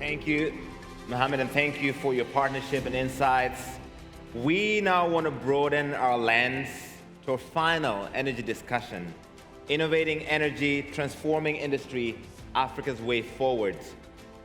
Thank you, Mohammed, and thank you for your partnership and insights. We now want to broaden our lens to our final energy discussion, innovating energy, transforming industry, Africa's way forward.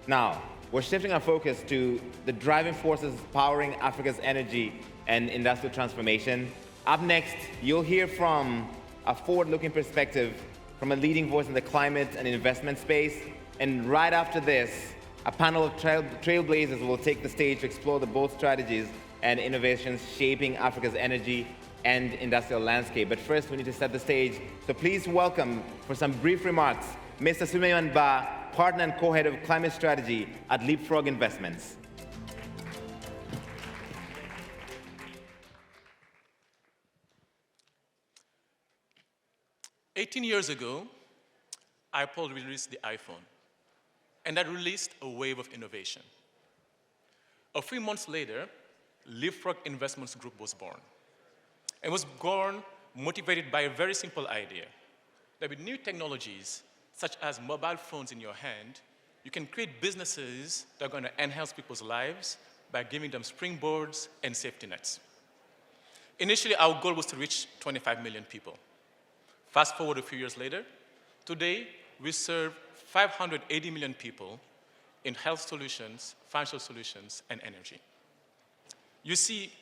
Now, we're shifting our focus to the driving forces powering Africa's energy and industrial transformation. Up next, you'll hear from a forward-looking perspective from a leading voice in the climate and investment space. And right after this, a panel of trailblazers will take the stage to explore the bold strategies and innovations shaping Africa's energy and industrial landscape. But first, we need to set the stage. So please welcome, for some brief remarks, Mr. Suleiman Ba, partner and co-head of climate strategy at Leapfrog Investments. 18 years ago, Apple released the iPhone, and that released a wave of innovation. A few months later, Leapfrog Investments Group was born. It was born motivated by a very simple idea, that with new technologies, such as mobile phones in your hand, you can create businesses that are going to enhance people's lives by giving them springboards and safety nets. Initially, our goal was to reach 25 million people. Fast forward a few years later, today we serve 580 million people in health solutions, financial solutions, and energy. You see,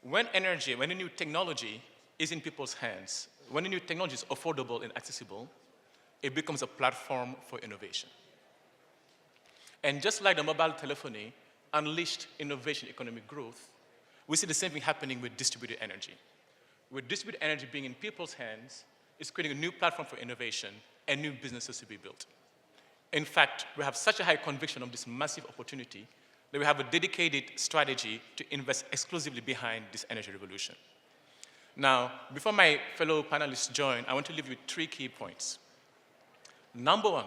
when energy, when a new technology is in people's hands, when a new technology is affordable and accessible, it becomes a platform for innovation. And just like the mobile telephony unleashed innovation, economic growth, we see the same thing happening with distributed energy. With distributed energy being in people's hands, it's creating a new platform for innovation and new businesses to be built. In fact, we have such a high conviction of this massive opportunity that we have a dedicated strategy to invest exclusively behind this energy revolution. Now, before my fellow panelists join, I want to leave you with 3 key points. Number 1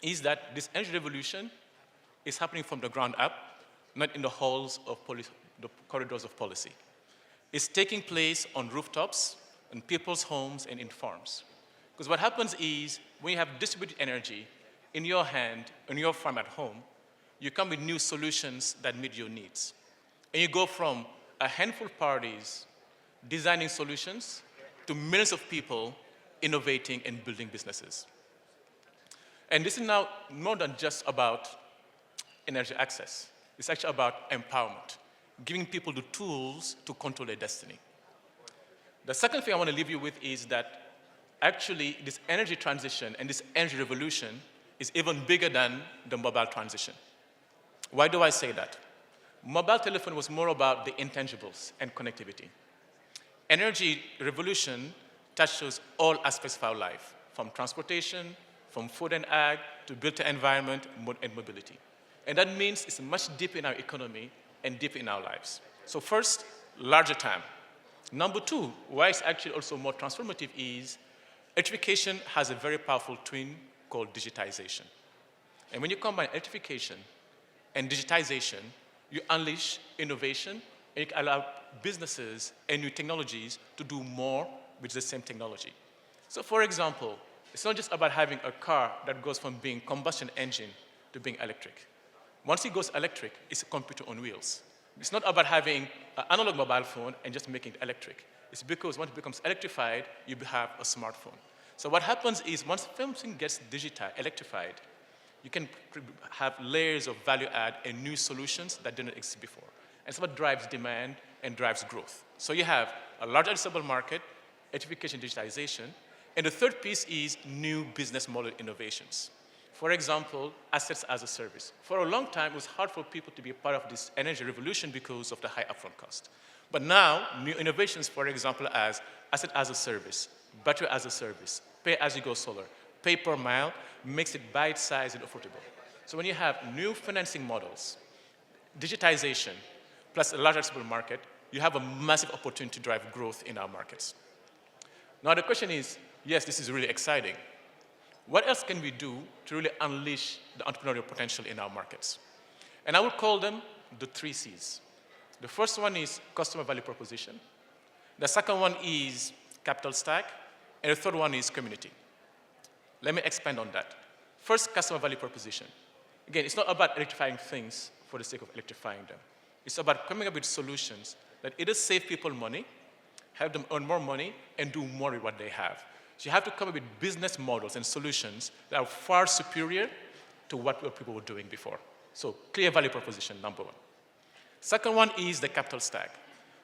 is that this energy revolution is happening from the ground up, not in the halls of the corridors of policy. It's taking place on rooftops, in people's homes, and in farms. Because what happens is, when you have distributed energy in your hand, in your farm at home, you come with new solutions that meet your needs. And you go from a handful of parties designing solutions to millions of people innovating and building businesses. And this is now more than just about energy access. It's actually about empowerment, giving people the tools to control their destiny. The second thing I want to leave you with is that actually this energy transition and this energy revolution is even bigger than the mobile transition. Why do I say that? Mobile telephone was more about the intangibles and connectivity. Energy revolution touches all aspects of our life, from transportation, from food and ag, to built environment and mobility. And that means it's much deeper in our economy and deeper in our lives. So first, larger TAM. Number 2, why it's actually also more transformative is electrification has a very powerful twin called digitization. And when you combine electrification and digitization, you unleash innovation and you allow businesses and new technologies to do more with the same technology. So for example, it's not just about having a car that goes from being combustion engine to being electric. Once it goes electric, it's a computer on wheels. It's not about having an analog mobile phone and just making it electric. It's because once it becomes electrified, you have a smartphone. So what happens is once something gets electrified, you can have layers of value add and new solutions that didn't exist before. And it's what drives demand and drives growth. So you have a large addressable market, electrification, digitization, and the third piece is new business model innovations. For example, assets as a service. For a long time, it was hard for people to be a part of this energy revolution because of the high upfront cost. But now, new innovations, for example, as asset as a service, battery as a service, pay-as-you-go solar, pay per mile, makes it bite-sized and affordable. So when you have new financing models, digitization, plus a large addressable market, you have a massive opportunity to drive growth in our markets. Now the question is, yes, this is really exciting. What else can we do to really unleash the entrepreneurial potential in our markets? And I would call them the 3 C's. The first one is customer value proposition. The second one is capital stack. And the third one is community. Let me expand on that. First, customer value proposition. Again, it's not about electrifying things for the sake of electrifying them. It's about coming up with solutions that either save people money, help them earn more money, and do more with what they have. So you have to come up with business models and solutions that are far superior to what people were doing before. So clear value proposition, number one. Second one is the capital stack.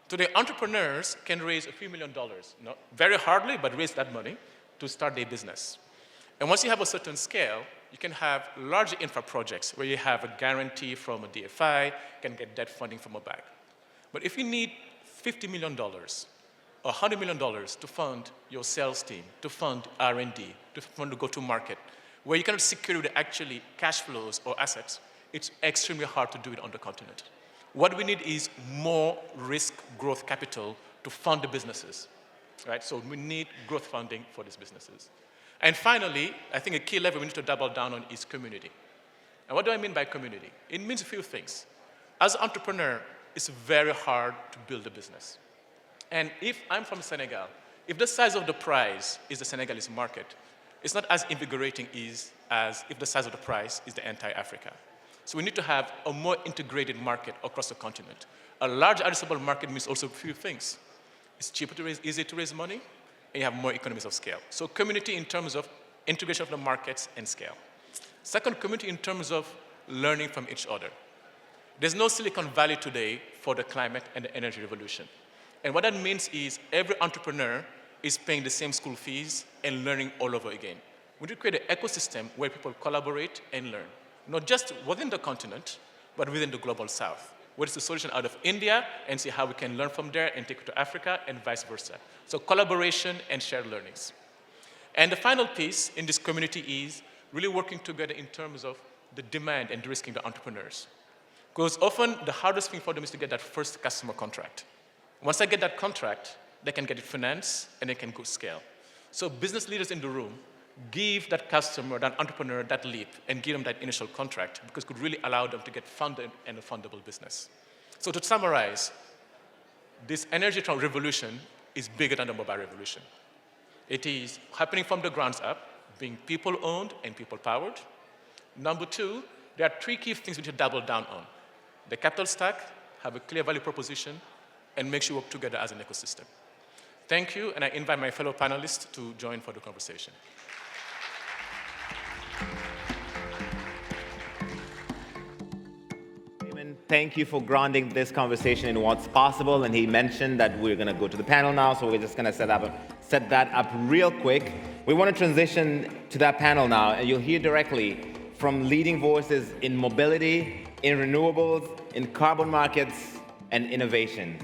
Today, entrepreneurs can raise a few $1 million, not very hardly, but raise that money to start their business. And once you have a certain scale, you can have large infra projects where you have a guarantee from a DFI, can get debt funding from a bank. But if you need $50 million or $100 million to fund your sales team, to fund R&D, to fund the go-to-market, where you cannot secure with actually cash flows or assets, it's extremely hard to do it on the continent. What we need is more risk growth capital to fund the businesses, right? So we need growth funding for these businesses. And finally, I think a key level we need to double down on is community. And what do I mean by community? It means a few things. As an entrepreneur, it's very hard to build a business. And if I'm from Senegal, if the size of the prize is the Senegalese market, it's not as invigorating as if the size of the prize is the entire Africa. So we need to have a more integrated market across the continent. A large addressable market means also a few things. It's cheaper to raise, easier to raise money, and you have more economies of scale. So community in terms of integration of the markets and scale. Second, community in terms of learning from each other. There's no Silicon Valley today for the climate and the energy revolution. And what that means is every entrepreneur is paying the same school fees and learning all over again. We need to create an ecosystem where people collaborate and learn, not just within the continent, but within the global south. What is the solution out of India, and see how we can learn from there and take it to Africa, and vice versa. So collaboration and shared learnings. And the final piece in this community is really working together in terms of the demand and de-risking the entrepreneurs. Because often the hardest thing for them is to get that first customer contract. Once they get that contract, they can get it financed and they can go scale. So business leaders in the room, give that customer, that entrepreneur, that leap, and give them that initial contract, because it could really allow them to get funded and a fundable business. So to summarize, this energy revolution is bigger than the mobile revolution. It is happening from the ground up, being people-owned and people-powered. Number two, there are three key things we need to double down on. The capital stack, have a clear value proposition, and make sure we work together as an ecosystem. Thank you, and I invite my fellow panelists to join for the conversation. Thank you for grounding this conversation in what's possible. And he mentioned that we're going to go to the panel now, so we're just going to set that up real quick. We want to transition to that panel now, and you'll hear directly from leading voices in mobility, in renewables, in carbon markets, and innovation.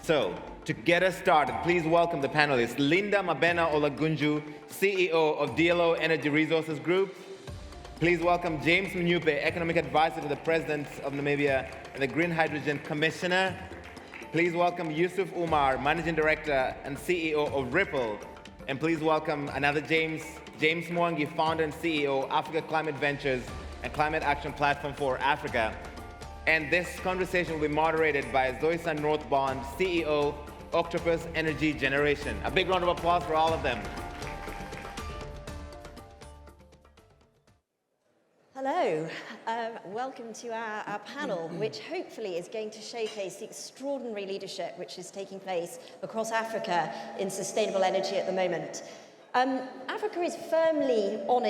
So, to get us started, please welcome the panelists. Linda Mabena Olagunju, CEO of DLO Energy Resources Group. Please welcome James Mnyupe, Economic Advisor to the President of Namibia and the Green Hydrogen Commissioner. Please welcome Yusuf Umar, Managing Director and CEO of Ripple. And please welcome another James Mwangi, Founder and CEO, Africa Climate Ventures and Climate Action Platform for Africa. And this conversation will be moderated by Zoysa Northbond, CEO, Octopus Energy Generation. A big round of applause for all of them. Hello, welcome to our panel, which hopefully is going to showcase the extraordinary leadership which is taking place across Africa in sustainable energy at the moment. Africa is firmly on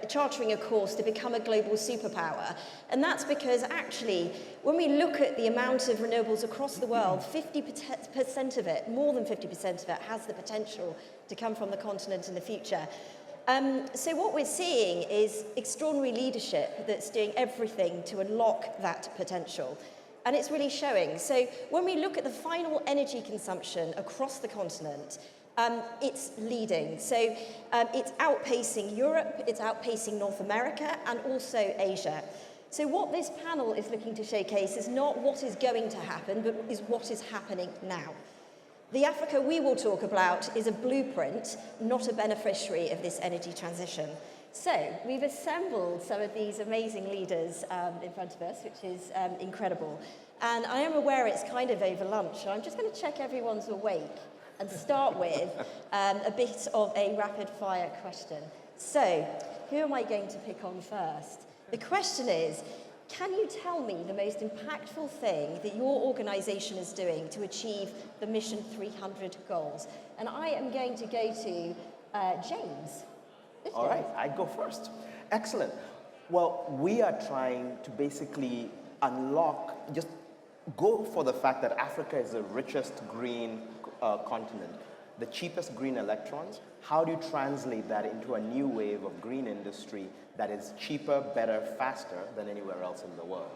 chartering a course to become a global superpower, and that's because actually, when we look at the amount of renewables across the world, 50% of it, more than 50% of it, has the potential to come from the continent in the future. So what we're seeing is extraordinary leadership that's doing everything to unlock that potential. And it's really showing. So when we look at the final energy consumption across the continent, it's leading. So it's outpacing Europe, it's outpacing North America, and also Asia. So what this panel is looking to showcase is not what is going to happen, but is what is happening now. The Africa we will talk about is a blueprint, not a beneficiary of this energy transition. So we've assembled some of these amazing leaders in front of us, which is incredible. And I am aware it's kind of over lunch, so I'm just going to check everyone's awake and start with a bit of a rapid fire question. So who am I going to pick on first? The question is, can you tell me the most impactful thing that your organization is doing to achieve the Mission 300 goals? And I am going to go to James. All right, I go first. Excellent. Well, we are trying to basically unlock, just go for the fact that Africa is the richest green continent, the cheapest green electrons. How do you translate that into a new wave of green industry that is cheaper, better, faster than anywhere else in the world?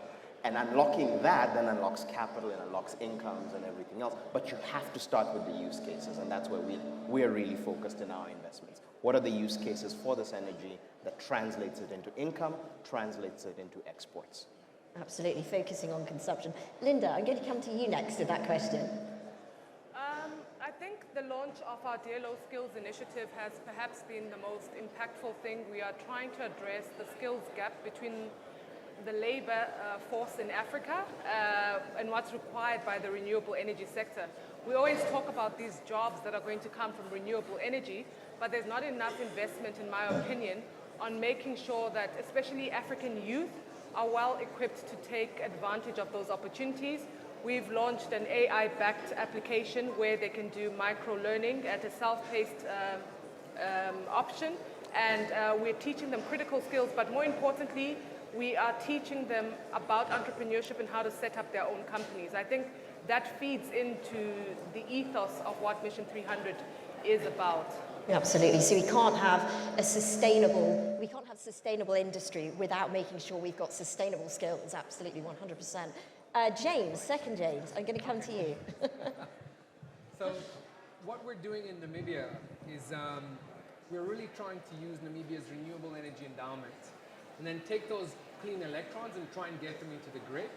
And unlocking that then unlocks capital and unlocks incomes and everything else. But you have to start with the use cases, and that's where we're really focused in our investments. What are the use cases for this energy that translates it into income, translates it into exports? Absolutely, focusing on consumption. Linda, I'm going to come to you next with that question. I think the launch of our DLO Skills Initiative has perhaps been the most impactful thing. We are trying to address the skills gap between the labor force in Africa and what's required by the renewable energy sector. We always talk about these jobs that are going to come from renewable energy, but there's not enough investment, in my opinion, on making sure that especially African youth are well equipped to take advantage of those opportunities. We've launched an AI-backed application where they can do micro-learning at a self-paced option, and we're teaching them critical skills, but more importantly, we are teaching them about entrepreneurship and how to set up their own companies. I think that feeds into the ethos of what Mission 300 is about. Absolutely. So we can't have sustainable industry without making sure we've got sustainable skills. Absolutely, 100%. James, second James, I'm going to come to you. So what we're doing in Namibia is we're really trying to use Namibia's renewable energy endowment and then take those clean electrons and try and get them into the grid.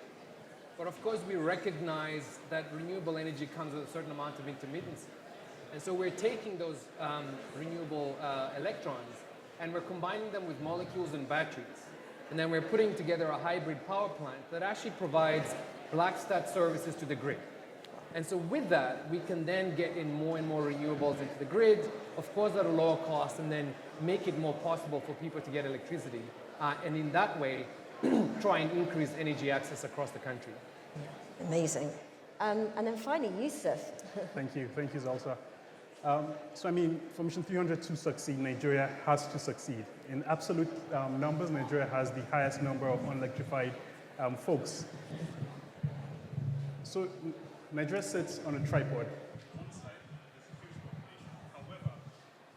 But of course, we recognize that renewable energy comes with a certain amount of intermittency. And so we're taking those renewable electrons and we're combining them with molecules and batteries. And then we're putting together a hybrid power plant that actually provides black stat services to the grid. And so with that, we can then get in more and more renewables into the grid, of course at a lower cost, and then make it more possible for people to get electricity. And in that way, try and increase energy access across the country. Amazing. And then finally, Yusuf. Thank you, Zalsa. So I mean, for Mission 300 to succeed, Nigeria has to succeed. In absolute numbers, Nigeria has the highest number of unelectrified folks. So Nigeria sits on a tripod. On one side, there's a huge population. However,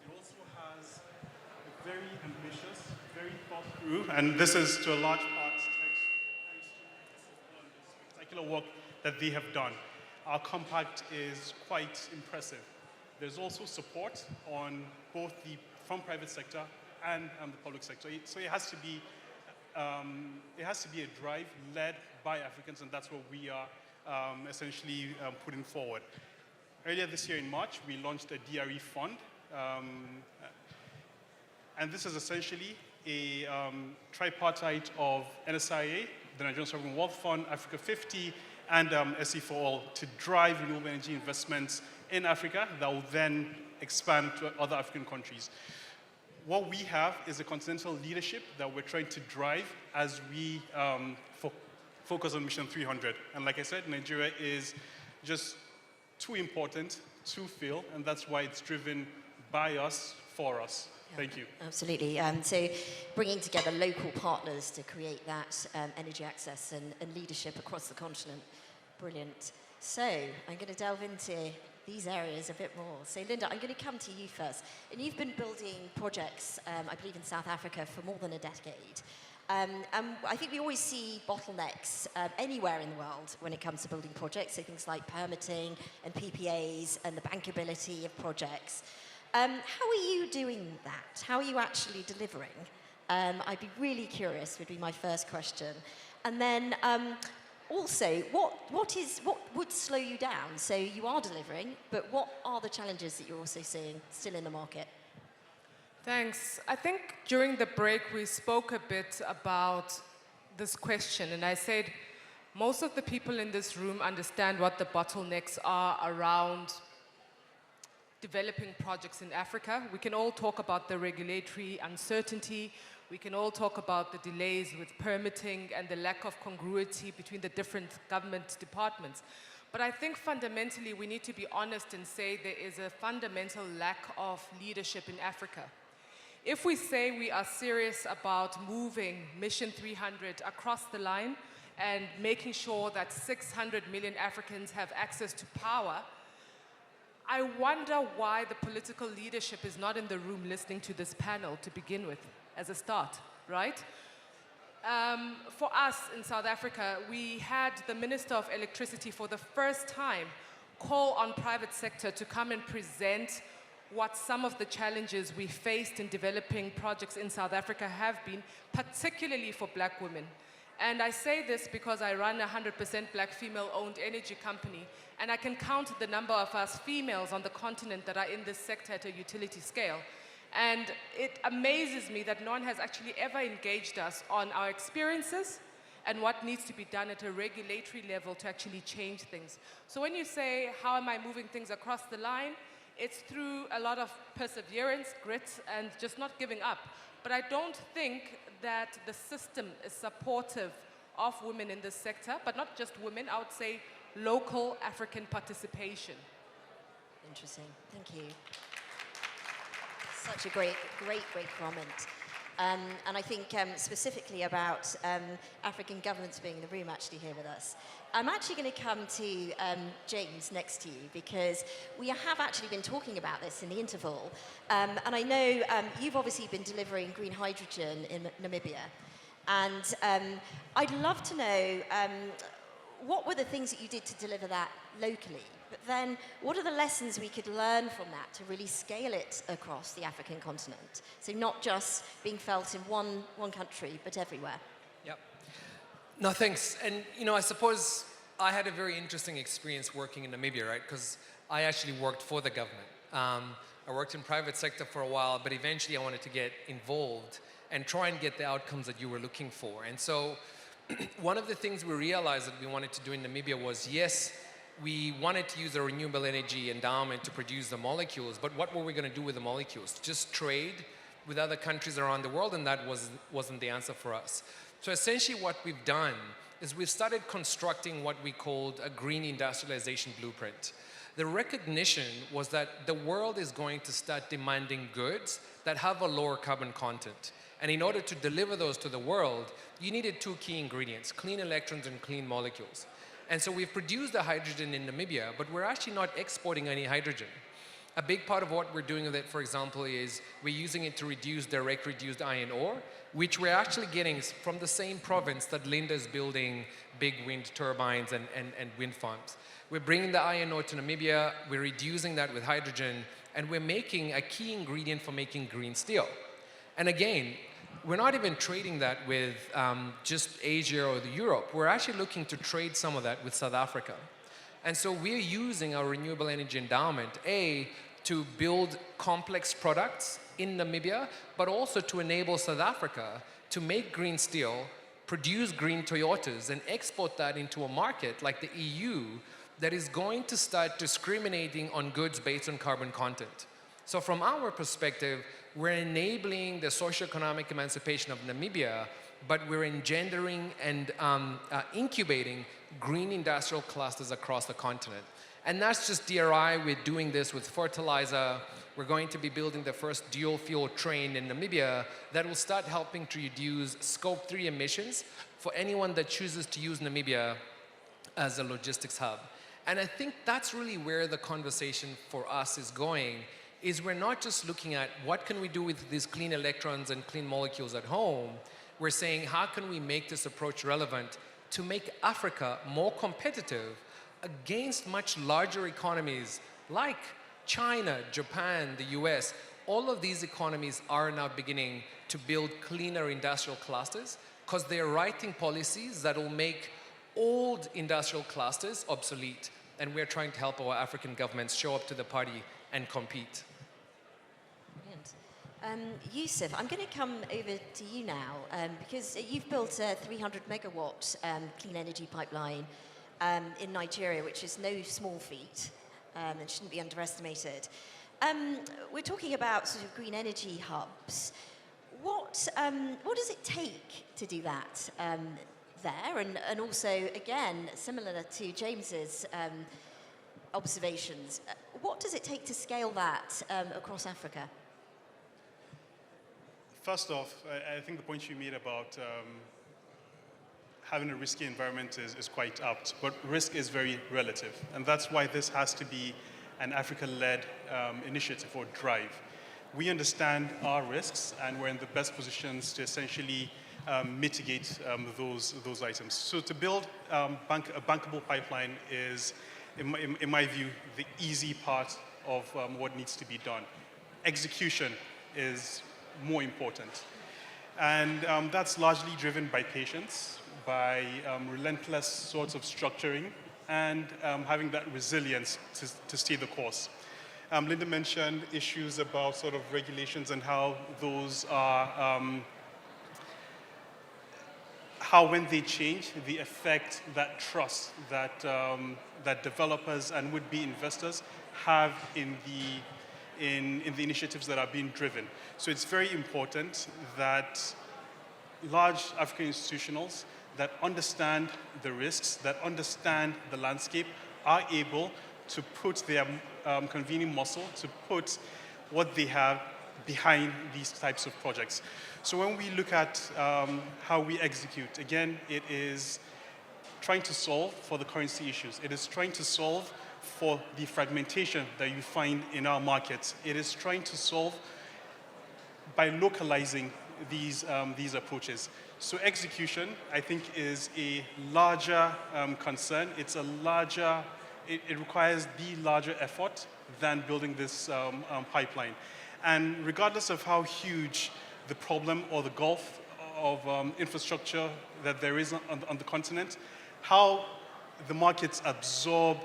it also has a very ambitious, very thought through, and this is to a large part thanks to the spectacular work that they have done. Our compact is quite impressive. There's also support on both from private sector and the public sector. So it has to be a drive led by Africans, and that's what we are essentially putting forward. Earlier this year in March, we launched a DRE fund, and this is essentially a tripartite of NSIA, the Nigerian Sovereign Wealth Fund, Africa 50, and SE for All to drive renewable energy investments in Africa that will then expand to other African countries. What we have is a continental leadership that we're trying to drive as we focus on Mission 300. And like I said, Nigeria is just too important to fail, and that's why it's driven by us, for us. Thank you. Absolutely. So bringing together local partners to create that energy access and leadership across the continent. Brilliant. So I'm going to delve into these areas a bit more. So Linda, I'm going to come to you first. And you've been building projects, I believe, in South Africa for more than a decade. And I think we always see bottlenecks anywhere in the world when it comes to building projects, so things like permitting and PPAs and the bankability of projects. How are you doing that? How are you actually delivering? I'd be really curious, would be my first question. And then also, what would slow you down? So you are delivering, but what are the challenges that you're also seeing still in the market? Thanks. I think during the break we spoke a bit about this question, and I said most of the people in this room understand what the bottlenecks are around developing projects in Africa. We can all talk about the regulatory uncertainty. We can all talk about the delays with permitting and the lack of congruity between the different government departments. But I think fundamentally we need to be honest and say there is a fundamental lack of leadership in Africa. If we say we are serious about moving Mission 300 across the line and making sure that 600 million Africans have access to power, I wonder why the political leadership is not in the room listening to this panel to begin with, as a start, right? For us in South Africa, we had the Minister of Electricity for the first time call on private sector to come and present what some of the challenges we faced in developing projects in South Africa have been, particularly for black women. And I say this because I run a 100% black female-owned energy company, and I can count the number of us females on the continent that are in this sector at a utility scale. And it amazes me that no one has actually ever engaged us on our experiences and what needs to be done at a regulatory level to actually change things. So when you say, how am I moving things across the line? It's through a lot of perseverance, grit, and just not giving up. But I don't think that the system is supportive of women in this sector, but not just women, I would say local African participation. Interesting, thank you. Such a great comment. And I think specifically about African governments being in the room actually here with us. I'm actually going to come to James next to you because we have actually been talking about this in the interval. And I know you've obviously been delivering green hydrogen in Namibia. And I'd love to know what were the things that you did to deliver that locally? But then what are the lessons we could learn from that to really scale it across the African continent? So not just being felt in one country, but everywhere. Yep. No, thanks. And, you know, I suppose I had a very interesting experience working in Namibia, right? Because I actually worked for the government. I worked in private sector for a while, but eventually I wanted to get involved and try and get the outcomes that you were looking for. And so one of the things we realized that we wanted to do in Namibia was, yes, we wanted to use a renewable energy endowment to produce the molecules, but what were we going to do with the molecules? Just trade with other countries around the world, and that wasn't the answer for us. So essentially what we've done is we've started constructing what we called a green industrialization blueprint. The recognition was that the world is going to start demanding goods that have a lower carbon content. And in order to deliver those to the world, you needed two key ingredients, clean electrons and clean molecules. And so we've produced the hydrogen in Namibia, but we're actually not exporting any hydrogen. A big part of what we're doing with it, for example, is we're using it to reduce direct reduced iron ore, which we're actually getting from the same province that Linda's building big wind turbines and wind farms. We're bringing the iron ore to Namibia, we're reducing that with hydrogen, and we're making a key ingredient for making green steel. And again, we're not even trading that with just Asia or Europe. We're actually looking to trade some of that with South Africa. And so we're using our renewable energy endowment, to build complex products in Namibia, but also to enable South Africa to make green steel, produce green Toyotas, and export that into a market like the EU that is going to start discriminating on goods based on carbon content. So from our perspective, we're enabling the socioeconomic emancipation of Namibia, but we're engendering and incubating green industrial clusters across the continent. And that's just DRI. We're doing this with fertilizer. We're going to be building the first dual fuel train in Namibia that will start helping to reduce Scope 3 emissions for anyone that chooses to use Namibia as a logistics hub. And I think that's really where the conversation for us is going, is we're not just looking at what can we do with these clean electrons and clean molecules at home. We're saying, how can we make this approach relevant to make Africa more competitive against much larger economies like China, Japan, the US. All of these economies are now beginning to build cleaner industrial clusters because they're writing policies that will make old industrial clusters obsolete. And we're trying to help our African governments show up to the party and compete. Yusuf, I'm going to come over to you now because you've built a 300 megawatt clean energy pipeline in Nigeria, which is no small feat and shouldn't be underestimated. We're talking about sort of green energy hubs. What what does it take to do that there? And also, again, similar to James's observations, what does it take to scale that across Africa? First off, I think the point you made about having a risky environment is quite apt, but risk is very relative. And that's why this has to be an Africa-led initiative or drive. We understand our risks, and we're in the best positions to essentially mitigate those items. So to build a bankable pipeline is, in my view, the easy part of what needs to be done. Execution is more important. And that's largely driven by patience, by relentless sorts of structuring, and having that resilience to stay the course. Linda mentioned issues about sort of regulations and how those are, how when they change, they affect that trust that, that developers and would-be investors have in the initiatives that are being driven. So it's very important that large African institutionals that understand the risks, that understand the landscape, are able to put their convening muscle, to put what they have behind these types of projects. So when we look at how we execute, again, it is trying to solve for the currency issues. It is trying to solve for the fragmentation that you find in our markets. It is trying to solve by localizing these approaches. So execution, I think, is a larger concern. It's a larger, it requires the larger effort than building this pipeline. And regardless of how huge the problem or the gulf of infrastructure that there is on the continent, how the markets absorb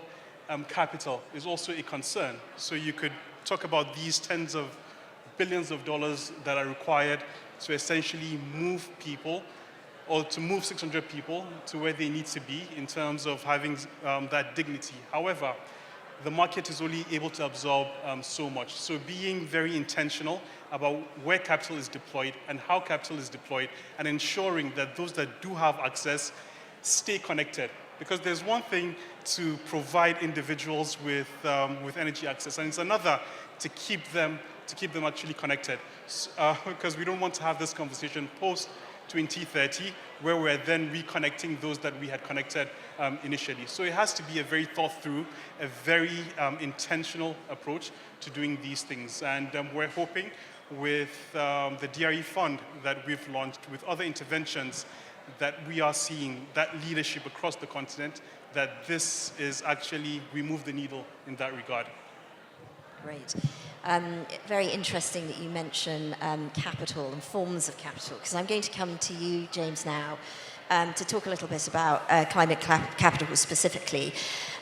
capital is also a concern. So you could talk about these tens of billions of dollars that are required to essentially move people, or to move 600 people to where they need to be in terms of having that dignity. However, the market is only able to absorb so much. So being very intentional about where capital is deployed and how capital is deployed, and ensuring that those that do have access stay connected. Because there's one thing to provide individuals with energy access, and it's another to keep them actually connected. Because we don't want to have this conversation post 2030, where we're then reconnecting those that we had connected initially. So it has to be a very thought through, a very intentional approach to doing these things. And we're hoping with the DRE fund that we've launched, with other interventions, that we are seeing that leadership across the continent, that this is actually, we move the needle in that regard. Great. Very interesting that you mention capital and forms of capital, because I'm going to come to you, James, now to talk a little bit about climate capital specifically.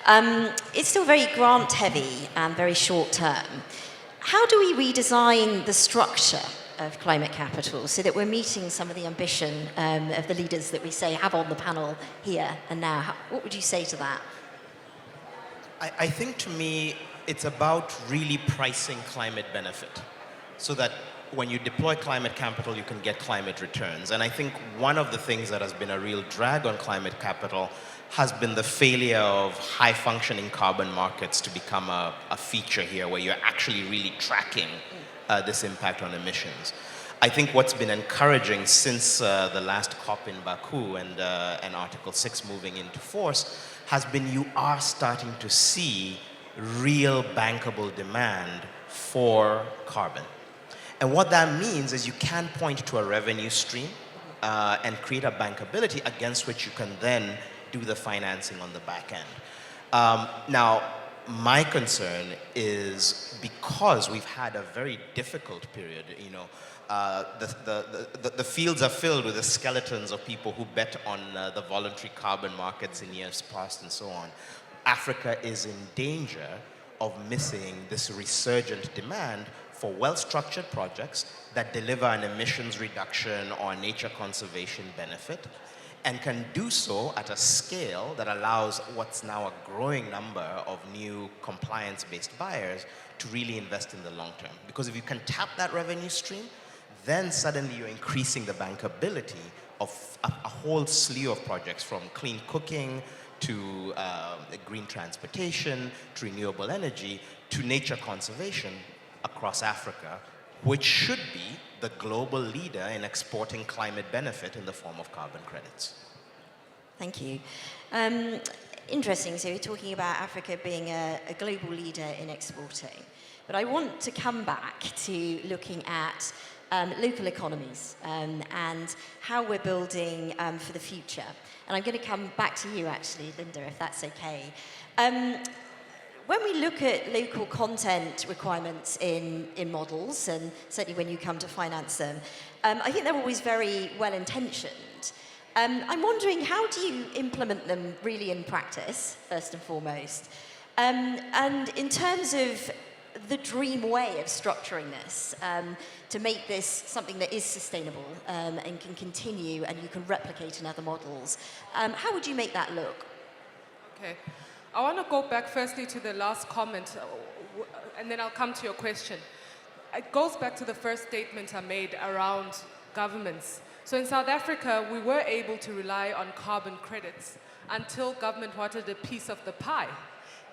It's still very grant heavy and very short term. How do we redesign the structure of climate capital so that we're meeting some of the ambition of the leaders that we say have on the panel here and now? What would you say to that? I think, to me, it's about really pricing climate benefit so that when you deploy climate capital, you can get climate returns. And I think one of the things that has been a real drag on climate capital has been the failure of high-functioning carbon markets to become a feature here, where you're actually really tracking this impact on emissions. I think what's been encouraging since the last COP in Baku and Article 6 moving into force has been you are starting to see real bankable demand for carbon. And what that means is you can point to a revenue stream and create a bankability against which you can then do the financing on the back end. Now, my concern is because we've had a very difficult period, you know, the fields are filled with the skeletons of people who bet on the voluntary carbon markets in years past and so on. Africa is in danger of missing this resurgent demand for well-structured projects that deliver an emissions reduction or nature conservation benefit, and can do so at a scale that allows what's now a growing number of new compliance-based buyers to really invest in the long term. Because if you can tap that revenue stream, then suddenly you're increasing the bankability of a whole slew of projects, from clean cooking to green transportation, to renewable energy, to nature conservation across Africa, which should be the global leader in exporting climate benefit in the form of carbon credits. Thank you. Interesting, so we're talking about Africa being a global leader in exporting. But I want to come back to looking at local economies and how we're building for the future. And I'm going to come back to you, actually, Linda, if that's okay. When we look at local content requirements in models, and certainly when you come to finance them, I think they're always very well-intentioned. I'm wondering, how do you implement them really in practice, first and foremost? And in terms of the dream way of structuring this, to make this something that is sustainable and can continue and you can replicate in other models, how would you make that look? Okay. I want to go back firstly to the last comment, and then I'll come to your question. It goes back to the first statement I made around governments. So in South Africa, we were able to rely on carbon credits until government wanted a piece of the pie.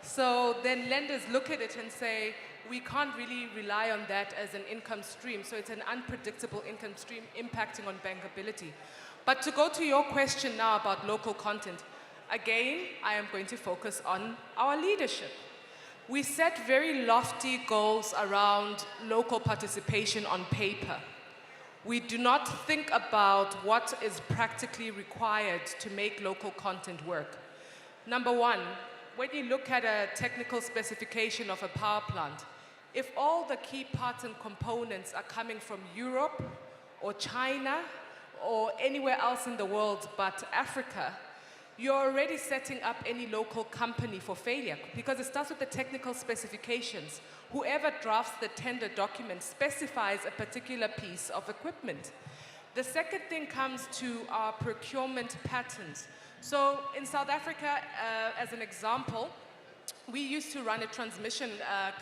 So then lenders look at it and say, we can't really rely on that as an income stream. So it's an unpredictable income stream impacting on bankability. But to go to your question now about local content, again, I am going to focus on our leadership. We set very lofty goals around local participation on paper. We do not think about what is practically required to make local content work. Number one, when you look at a technical specification of a power plant, if all the key parts and components are coming from Europe or China or anywhere else in the world but Africa, you're already setting up any local company for failure, because it starts with the technical specifications. Whoever drafts the tender document specifies a particular piece of equipment. The second thing comes to our procurement patterns. So in South Africa, as an example, we used to run a transmission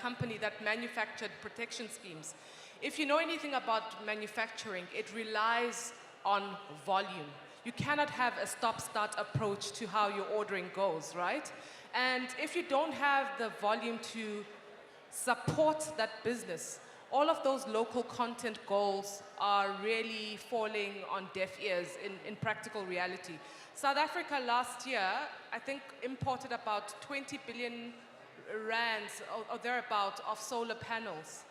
company that manufactured protection schemes. If you know anything about manufacturing, it relies on volume. You cannot have a stop-start approach to how your ordering goes, right? And if you don't have the volume to support that business, all of those local content goals are really falling on deaf ears in practical reality. South Africa last year, I think, imported about 20 billion rands or thereabout of solar panels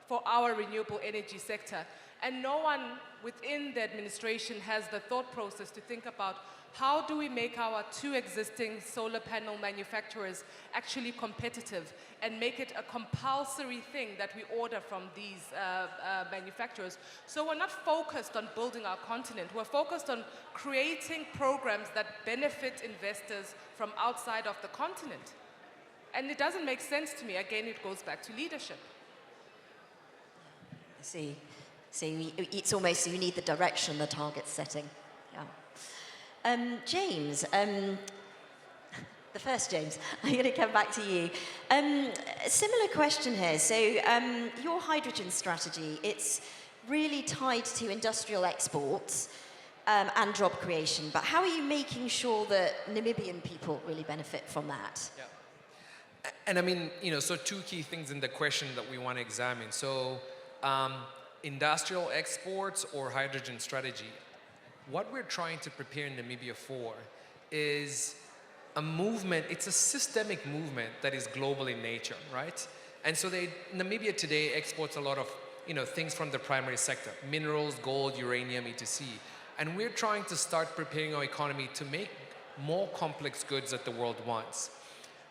for our renewable energy sector. And no one within the administration has the thought process to think about how do we make our two existing solar panel manufacturers actually competitive and make it a compulsory thing that we order from these manufacturers. So we're not focused on building our continent. We're focused on creating programs that benefit investors from outside of the continent. And it doesn't make sense to me. Again, it goes back to leadership. I see. So it's almost, you need the direction, the target setting. Yeah. James, the first James, I'm going to come back to you. A similar question here. So your hydrogen strategy, it's really tied to industrial exports and job creation. But how are you making sure that Namibian people really benefit from that? Yeah. And I mean, so two key things in the question that we want to examine. So industrial exports or hydrogen strategy. What we're trying to prepare Namibia for is a movement, it's a systemic movement that is global in nature, right? And so Namibia today exports a lot of things from the primary sector, minerals, gold, uranium, etc. And we're trying to start preparing our economy to make more complex goods that the world wants.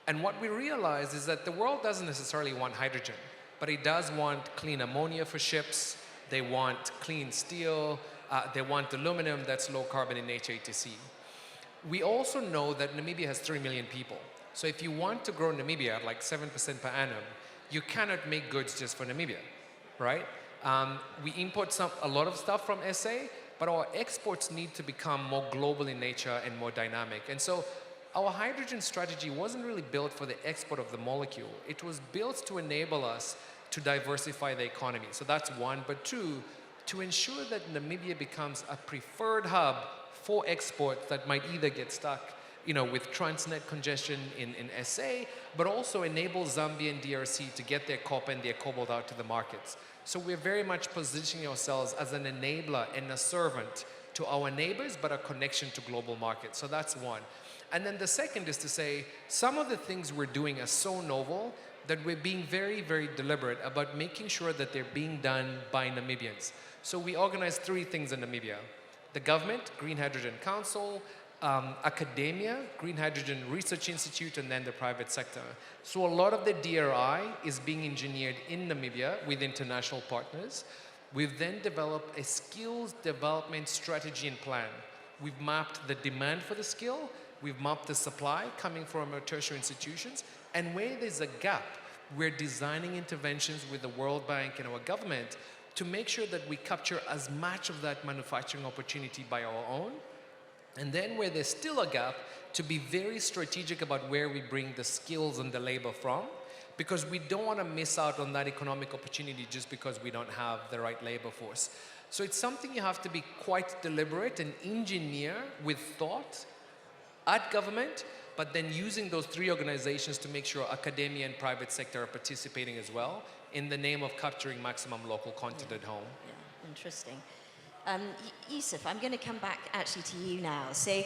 And what we realize is that the world doesn't necessarily want hydrogen, but it does want clean ammonia for ships, they want clean steel, they want aluminum that's low carbon in nature, etc. We also know that Namibia has 3 million people. So if you want to grow Namibia at like 7% per annum, you cannot make goods just for Namibia, right? We import a lot of stuff from SA, but our exports need to become more global in nature and more dynamic. And so our hydrogen strategy wasn't really built for the export of the molecule. It was built to enable us to diversify the economy. So that's one. But two, to ensure that Namibia becomes a preferred hub for exports that might either get stuck with Transnet congestion in SA, but also enable Zambia and DRC to get their copper and their cobalt out to the markets. So we're very much positioning ourselves as an enabler and a servant to our neighbors, but a connection to global markets. So that's one. And then the second is to say, some of the things we're doing are so novel that we're being very, very deliberate about making sure that they're being done by Namibians. So we organize 3 things in Namibia: the government, Green Hydrogen Council, academia, Green Hydrogen Research Institute, and then the private sector. So a lot of the DRI is being engineered in Namibia with international partners. We've then developed a skills development strategy and plan. We've mapped the demand for the skill, we've mapped the supply coming from our tertiary institutions, and where there's a gap, we're designing interventions with the World Bank and our government to make sure that we capture as much of that manufacturing opportunity by our own. And then where there's still a gap, to be very strategic about where we bring the skills and the labor from, because we don't want to miss out on that economic opportunity just because we don't have the right labor force. So it's something you have to be quite deliberate and engineer with thought at government, but then using those 3 organizations to make sure academia and private sector are participating as well in the name of capturing maximum local content at home. Yeah, interesting. Yusuf, I'm going to come back actually to you now. So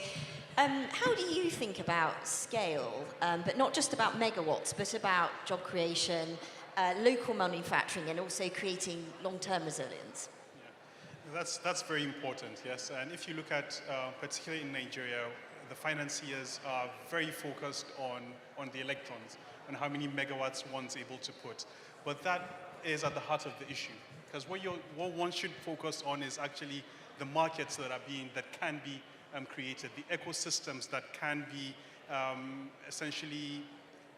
how do you think about scale, but not just about megawatts, but about job creation, local manufacturing, and also creating long-term resilience? Yeah. That's very important, yes. And if you look at, particularly in Nigeria, the financiers are very focused on the electrons and how many megawatts one's able to put. But that is at the heart of the issue. Because what one should focus on is actually the markets that can be created, the ecosystems that can be essentially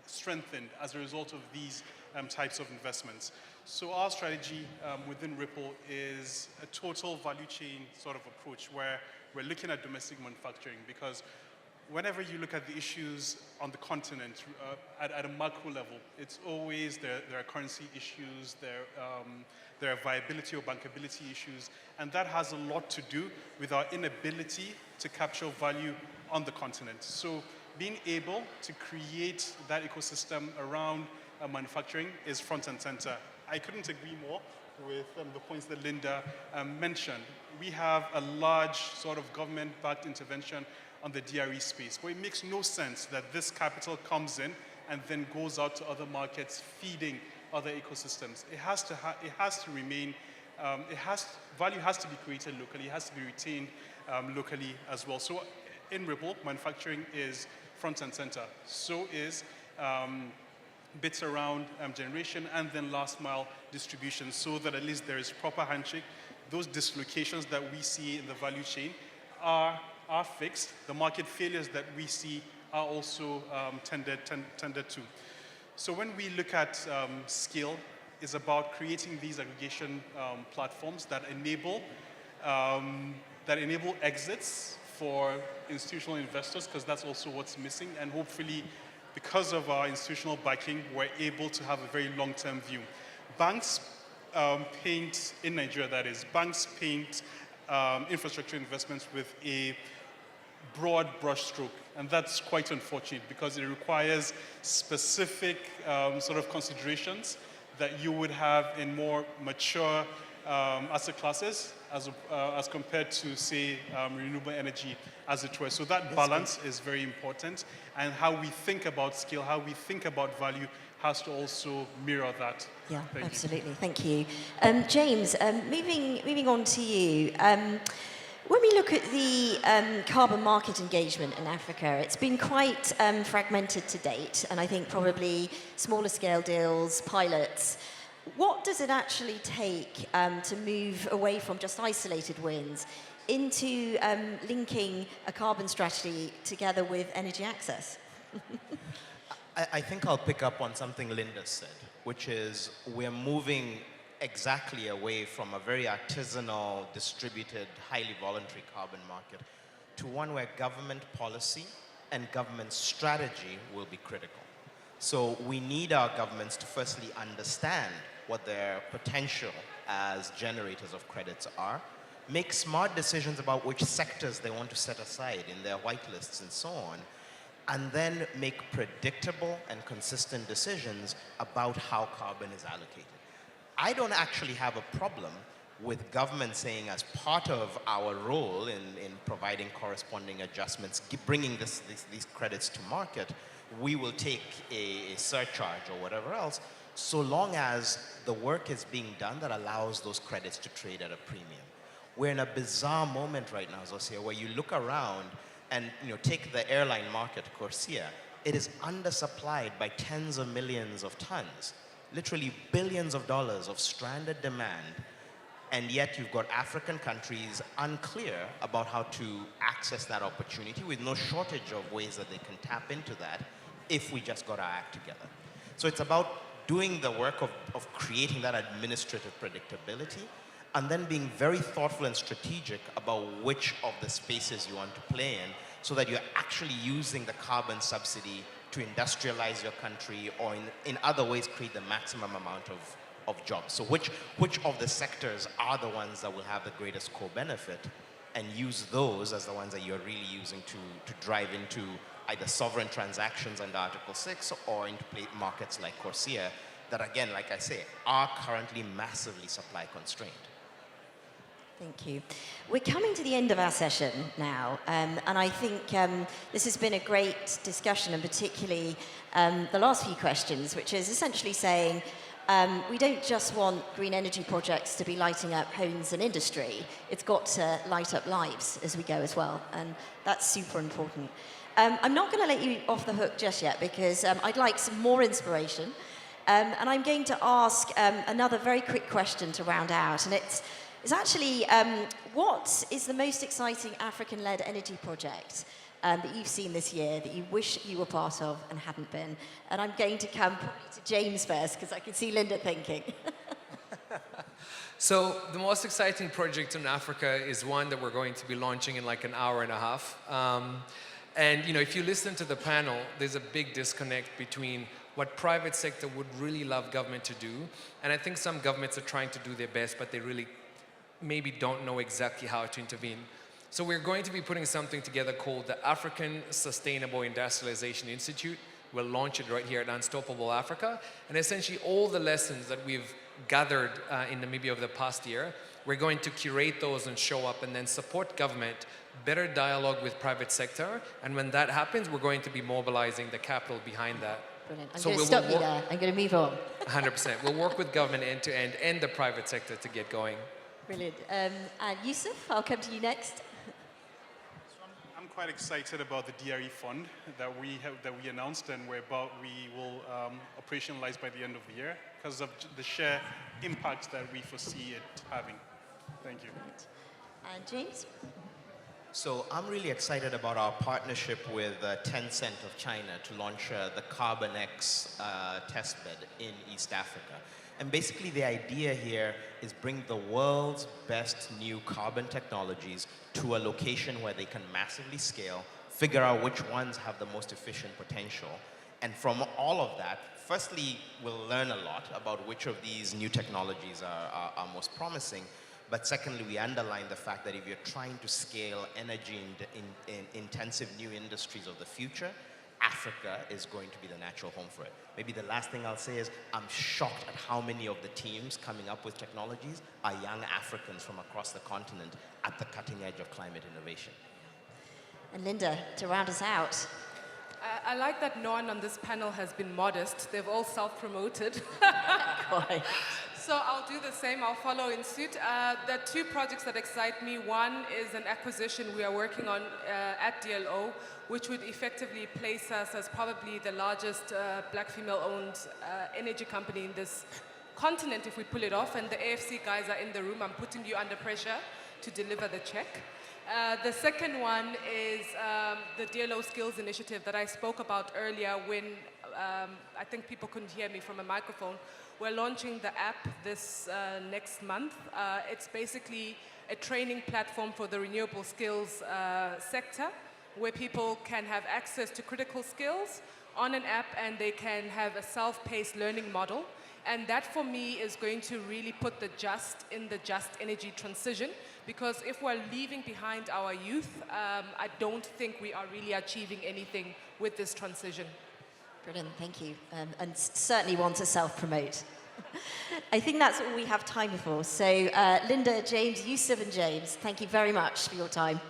strengthened as a result of these types of investments. So our strategy within Ripple is a total value chain sort of approach where we're looking at domestic manufacturing, because whenever you look at the issues on the continent at a macro level, it's always there are currency issues, there are viability or bankability issues, and that has a lot to do with our inability to capture value on the continent. So being able to create that ecosystem around manufacturing is front and center. I couldn't agree more with the points that Linda mentioned. We have a large sort of government-backed intervention on the DRE space, but it makes no sense that this capital comes in and then goes out to other markets, feeding other ecosystems. It has to remain, value has to be created locally, it has to be retained locally as well. So in Ripple, manufacturing is front and center. So is bits around generation and then last mile distribution, so that at least there is proper handshake. Those dislocations that we see in the value chain are fixed. The market failures that we see are also tended to. So when we look at scale, it's about creating these aggregation platforms that enable exits for institutional investors, because that's also what's missing. And hopefully, because of our institutional backing, we're able to have a very long-term view. Banks paint, in Nigeria that is, banks paint infrastructure investments with a broad brushstroke, and that's quite unfortunate because it requires specific sort of considerations that you would have in more mature asset classes as compared to, say, renewable energy, as it were. So that balance is very important, and how we think about scale, how we think about value has to also mirror that. Yeah, absolutely. Thank you. James, moving on to you. When we look at the carbon market engagement in Africa, it's been quite fragmented to date, and I think probably smaller scale deals, pilots. What does it actually take to move away from just isolated wins into linking a carbon strategy together with energy access? I think I'll pick up on something Linda said, which is we're moving exactly away from a very artisanal, distributed, highly voluntary carbon market to one where government policy and government strategy will be critical. So we need our governments to firstly understand what their potential as generators of credits are, make smart decisions about which sectors they want to set aside in their whitelists and so on, and then make predictable and consistent decisions about how carbon is allocated. I don't actually have a problem with government saying, as part of our role in providing corresponding adjustments, bringing these credits to market, we will take a surcharge or whatever else, so long as the work is being done that allows those credits to trade at a premium. We're in a bizarre moment right now, Zosia, where you look around and take the airline market, Corsia. It is undersupplied by tens of millions of tons, literally billions of dollars of stranded demand. And yet you've got African countries unclear about how to access that opportunity, with no shortage of ways that they can tap into that if we just got our act together. So it's about doing the work of creating that administrative predictability, and then being very thoughtful and strategic about which of the spaces you want to play in, so that you're actually using the carbon subsidy to industrialize your country, or in other ways create the maximum amount of jobs. So which of the sectors are the ones that will have the greatest co-benefit, and use those as the ones that you're really using to drive into either sovereign transactions under Article 6 or into markets like Corsia that, again, like I say, are currently massively supply constrained. Thank you. We're coming to the end of our session now, and I think this has been a great discussion, and particularly the last few questions, which is essentially saying we don't just want green energy projects to be lighting up homes and industry. It's got to light up lives as we go as well, and that's super important. I'm not going to let you off the hook just yet, because I'd like some more inspiration, and I'm going to ask another very quick question to round out, and it's actually, what is the most exciting African-led energy project that you've seen this year that you wish you were part of and hadn't been? And I'm going to come to James first, because I can see Linda thinking. So the most exciting project in Africa is one that we're going to be launching in like an hour and a half. And if you listen to the panel, there's a big disconnect between what private sector would really love government to do, and I think some governments are trying to do their best, but they really maybe don't know exactly how to intervene. So we're going to be putting something together called the African Sustainable Industrialization Institute. We'll launch it right here at Unstoppable Africa. And essentially all the lessons that we've gathered in Namibia over the past year, we're going to curate those and show up and then support government, better dialogue with private sector. And when that happens, we're going to be mobilizing the capital behind that. Brilliant. I'm going to stop you there. I'm going to move on. 100%. We'll work with government end to end and the private sector to get going. Brilliant. And Yusuf, I'll come to you next. I'm quite excited about the DRE fund that we announced, and we will operationalize by the end of the year, because of the sheer impact that we foresee it having. Thank you. And James? So I'm really excited about our partnership with Tencent of China to launch the Carbon X testbed in East Africa. And basically the idea here is bring the world's best new carbon technologies to a location where they can massively scale, figure out which ones have the most efficient potential. And from all of that, firstly, we'll learn a lot about which of these new technologies are most promising. But secondly, we underline the fact that if you're trying to scale energy in intensive new industries of the future, Africa is going to be the natural home for it. Maybe the last thing I'll say is I'm shocked at how many of the teams coming up with technologies are young Africans from across the continent at the cutting edge of climate innovation. And Linda, to round us out. I like that no one on this panel has been modest. They've all self-promoted. Quite. So I'll do the same. I'll follow in suit. There are two projects that excite me. One is an acquisition we are working on at DLO, which would effectively place us as probably the largest black female-owned energy company in this continent if we pull it off. And the AFC guys are in the room. I'm putting you under pressure to deliver the check. The second one is the DLO Skills Initiative that I spoke about earlier when I think people couldn't hear me from a microphone. We're launching the app this next month. It's basically a training platform for the renewable skills sector, where people can have access to critical skills on an app, and they can have a self-paced learning model And that for me is going to really put the just in the just energy transition, because if we're leaving behind our youth, I don't think we are really achieving anything with this transition. Brilliant, thank you. And certainly want to self-promote. I think that's all we have time for. So Linda, James, Yusuf and James, thank you very much for your time.